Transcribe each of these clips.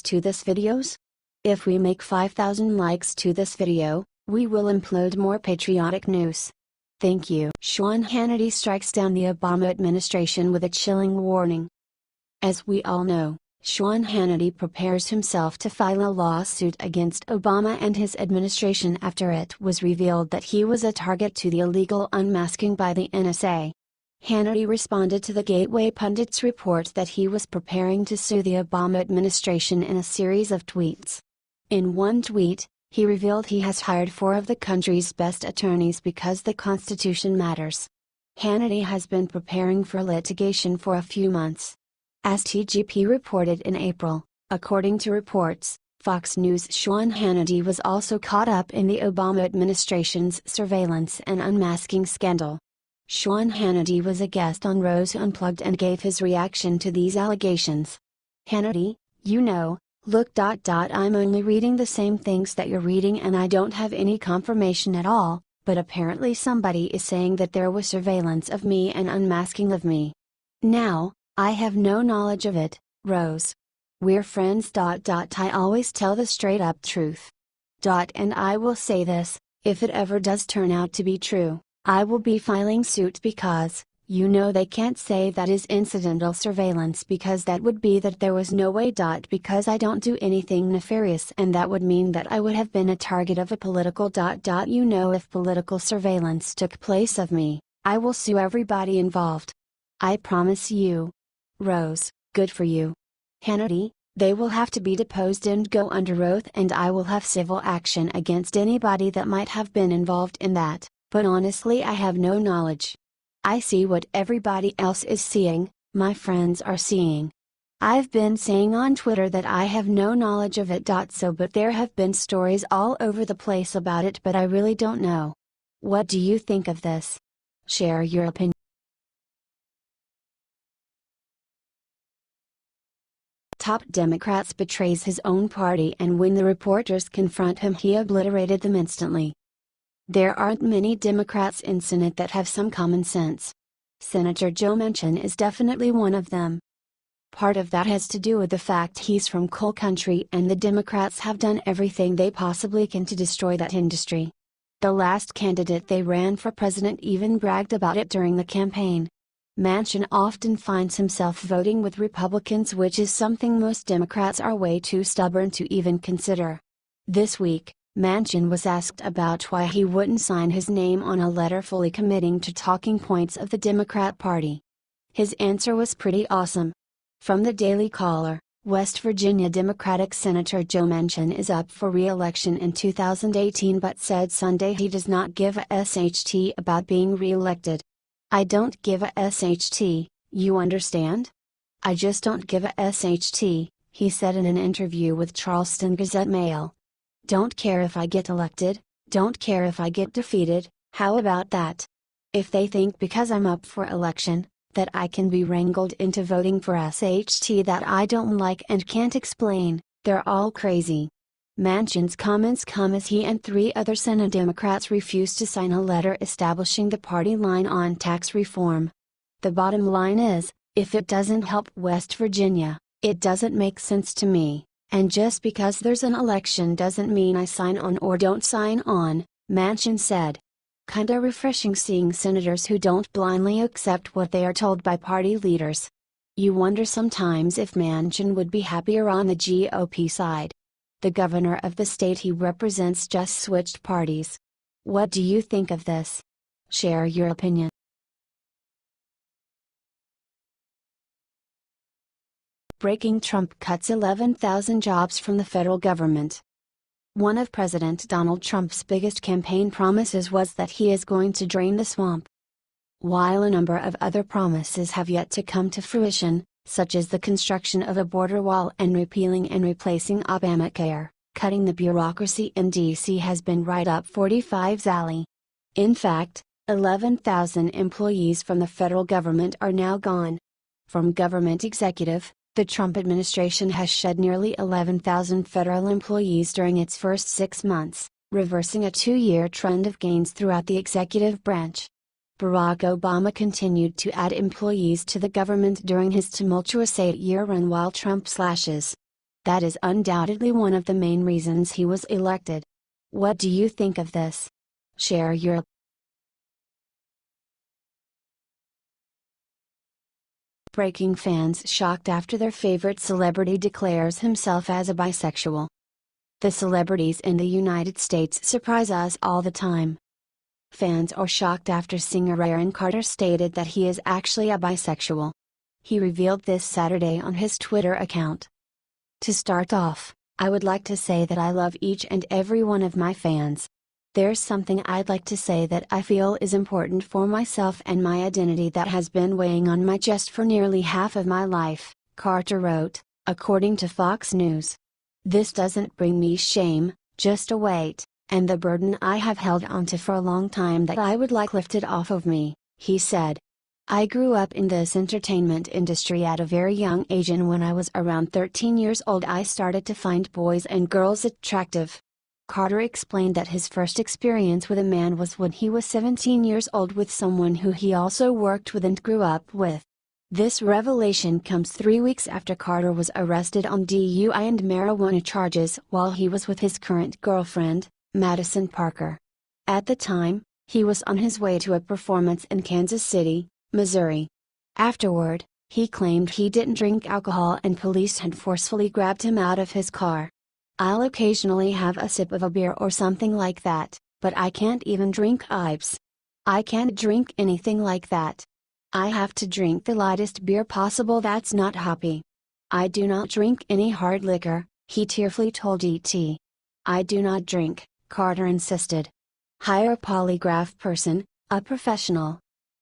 likes to this videos? If we make 5,000 likes to this video, we will upload more patriotic news. Thank you. Sean Hannity strikes down the Obama administration with a chilling warning. As we all know, Sean Hannity prepares himself to file a lawsuit against Obama and his administration after it was revealed that he was a target to the illegal unmasking by the NSA. Hannity responded to the Gateway Pundit's report that he was preparing to sue the Obama administration in a series of tweets. In one tweet, he revealed he has hired 4 of the country's best attorneys because the Constitution matters. Hannity has been preparing for litigation for a few months. As TGP reported in April, according to reports, Fox News' Sean Hannity was also caught up in the Obama administration's surveillance and unmasking scandal. Sean Hannity was a guest on Rose Unplugged and gave his reaction to these allegations. Hannity, look. I'm only reading the same things that you're reading and I don't have any confirmation at all, but apparently somebody is saying that there was surveillance of me and unmasking of me. Now, I have no knowledge of it, Rose. We're friends. I always tell the straight up truth. And I will say this, if it ever does turn out to be true, I will be filing suit because, they can't say that is incidental surveillance because that would be that there was no way. Because I don't do anything nefarious and that would mean that I would have been a target of a political. If political surveillance took place of me, I will sue everybody involved. I promise you. Rose, good for you. Hannity, they will have to be deposed and go under oath and I will have civil action against anybody that might have been involved in that, but honestly I have no knowledge. I see what everybody else is seeing, my friends are seeing. I've been saying on Twitter that I have no knowledge of it. But there have been stories all over the place about it, but I really don't know. What do you think of this? Share your opinion. Top Democrats betrays his own party and when the reporters confront him he obliterated them instantly. There aren't many Democrats in Senate that have some common sense. Senator Joe Manchin is definitely one of them. Part of that has to do with the fact he's from coal country and the Democrats have done everything they possibly can to destroy that industry. The last candidate they ran for president even bragged about it during the campaign. Manchin often finds himself voting with Republicans, which is something most Democrats are way too stubborn to even consider. This week, Manchin was asked about why he wouldn't sign his name on a letter fully committing to talking points of the Democrat Party. His answer was pretty awesome. From the Daily Caller, West Virginia Democratic Senator Joe Manchin is up for re-election in 2018 but said Sunday he does not give a SHT about being re-elected. I don't give a SHT, you understand? I just don't give a SHT, he said in an interview with Charleston Gazette-Mail. Don't care if I get elected, don't care if I get defeated, how about that? If they think because I'm up for election, that I can be wrangled into voting for SHT that I don't like and can't explain, they're all crazy. Manchin's comments come as he and 3 other Senate Democrats refuse to sign a letter establishing the party line on tax reform. The bottom line is, if it doesn't help West Virginia, it doesn't make sense to me, and just because there's an election doesn't mean I sign on or don't sign on, Manchin said. Kinda refreshing seeing senators who don't blindly accept what they are told by party leaders. You wonder sometimes if Manchin would be happier on the GOP side. The governor of the state he represents just switched parties. What do you think of this? Share your opinion. Breaking: Trump cuts 11,000 jobs from the federal government. One of President Donald Trump's biggest campaign promises was that he is going to drain the swamp. While a number of other promises have yet to come to fruition, such as the construction of a border wall and repealing and replacing Obamacare, cutting the bureaucracy in D.C. has been right up 45's alley. In fact, 11,000 employees from the federal government are now gone. From government executive, the Trump administration has shed nearly 11,000 federal employees during its first 6 months, reversing a 2-year trend of gains throughout the executive branch. Barack Obama continued to add employees to the government during his tumultuous 8-year run while Trump slashes. That is undoubtedly one of the main reasons he was elected. What do you think of this? Share your Breaking fans shocked after their favorite celebrity declares himself as a bisexual. The celebrities in the United States surprise us all the time. Fans are shocked after singer Aaron Carter stated that he is actually a bisexual. He revealed this Saturday on his Twitter account. To start off, I would like to say that I love each and every one of my fans. There's something I'd like to say that I feel is important for myself and my identity that has been weighing on my chest for nearly half of my life, Carter wrote, according to Fox News. This doesn't bring me shame, just a weight, and the burden I have held onto for a long time that I would like lifted off of me, he said. I grew up in this entertainment industry at a very young age, and when I was around 13 years old I started to find boys and girls attractive. Carter explained that his first experience with a man was when he was 17 years old with someone who he also worked with and grew up with. This revelation comes 3 weeks after Carter was arrested on DUI and marijuana charges while he was with his current girlfriend, Madison Parker. At the time, he was on his way to a performance in Kansas City, Missouri. Afterward, he claimed he didn't drink alcohol and police had forcefully grabbed him out of his car. I'll occasionally have a sip of a beer or something like that, but I can't even drink IBS. I can't drink anything like that. I have to drink the lightest beer possible that's not hoppy. I do not drink any hard liquor, he tearfully told ET. I do not drink, Carter insisted. Hire a polygraph person, a professional.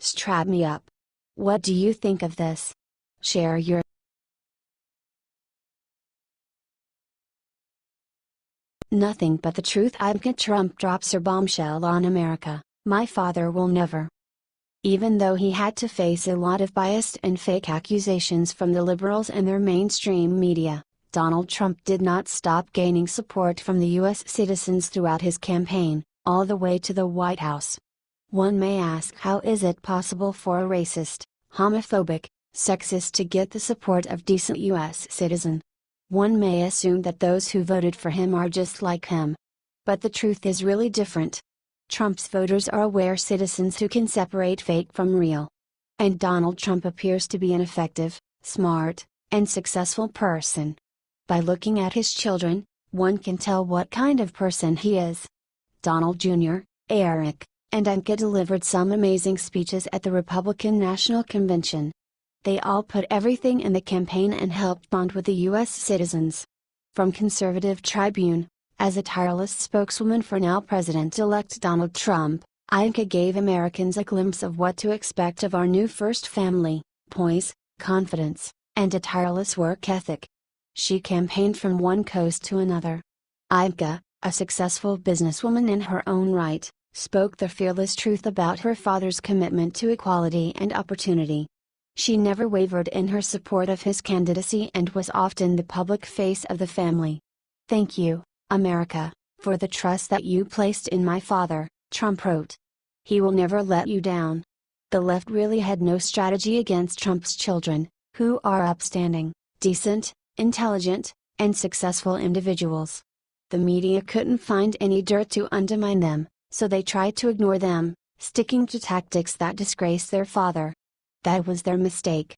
Strap me up. What do you think of this? Share your Nothing but the truth. Ivanka Trump drops her bombshell on America. My father will never. Even though he had to face a lot of biased and fake accusations from the liberals and their mainstream media, Donald Trump did not stop gaining support from the U.S. citizens throughout his campaign, all the way to the White House. One may ask, how is it possible for a racist, homophobic, sexist to get the support of decent U.S. citizen? One may assume that those who voted for him are just like him. But the truth is really different. Trump's voters are aware citizens who can separate fake from real. And Donald Trump appears to be an effective, smart, and successful person. By looking at his children, one can tell what kind of person he is. Donald Jr., Eric, and Ivanka delivered some amazing speeches at the Republican National Convention. They all put everything in the campaign and helped bond with the U.S. citizens. From Conservative Tribune, as a tireless spokeswoman for now President-elect Donald Trump, Ivanka gave Americans a glimpse of what to expect of our new first family: poise, confidence, and a tireless work ethic. She campaigned from one coast to another. Ivanka, a successful businesswoman in her own right, spoke the fearless truth about her father's commitment to equality and opportunity. She never wavered in her support of his candidacy and was often the public face of the family. Thank you, America, for the trust that you placed in my father, Trump wrote. He will never let you down. The left really had no strategy against Trump's children, who are upstanding, decent, intelligent, and successful individuals. The media couldn't find any dirt to undermine them, so they tried to ignore them, sticking to tactics that disgrace their father. That was their mistake.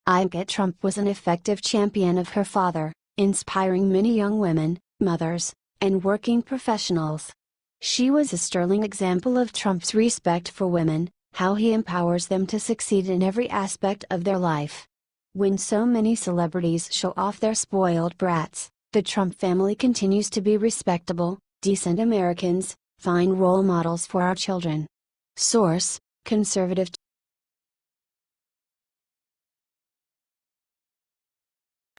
Ivanka Trump was an effective champion of her father, inspiring many young women, mothers, and working professionals. She was a sterling example of Trump's respect for women, how he empowers them to succeed in every aspect of their life. When so many celebrities show off their spoiled brats, the Trump family continues to be respectable, decent Americans, fine role models for our children. Source: Conservative.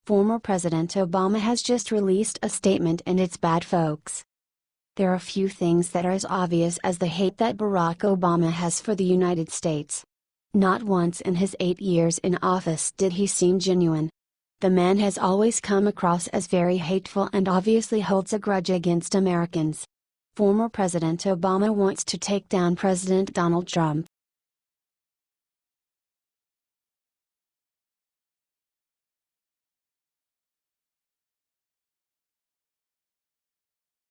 Former President Obama has just released a statement, and it's bad, folks. There are few things that are as obvious as the hate that Barack Obama has for the United States. Not once in his 8 years in office did he seem genuine. The man has always come across as very hateful and obviously holds a grudge against Americans. Former President Obama wants to take down President Donald Trump,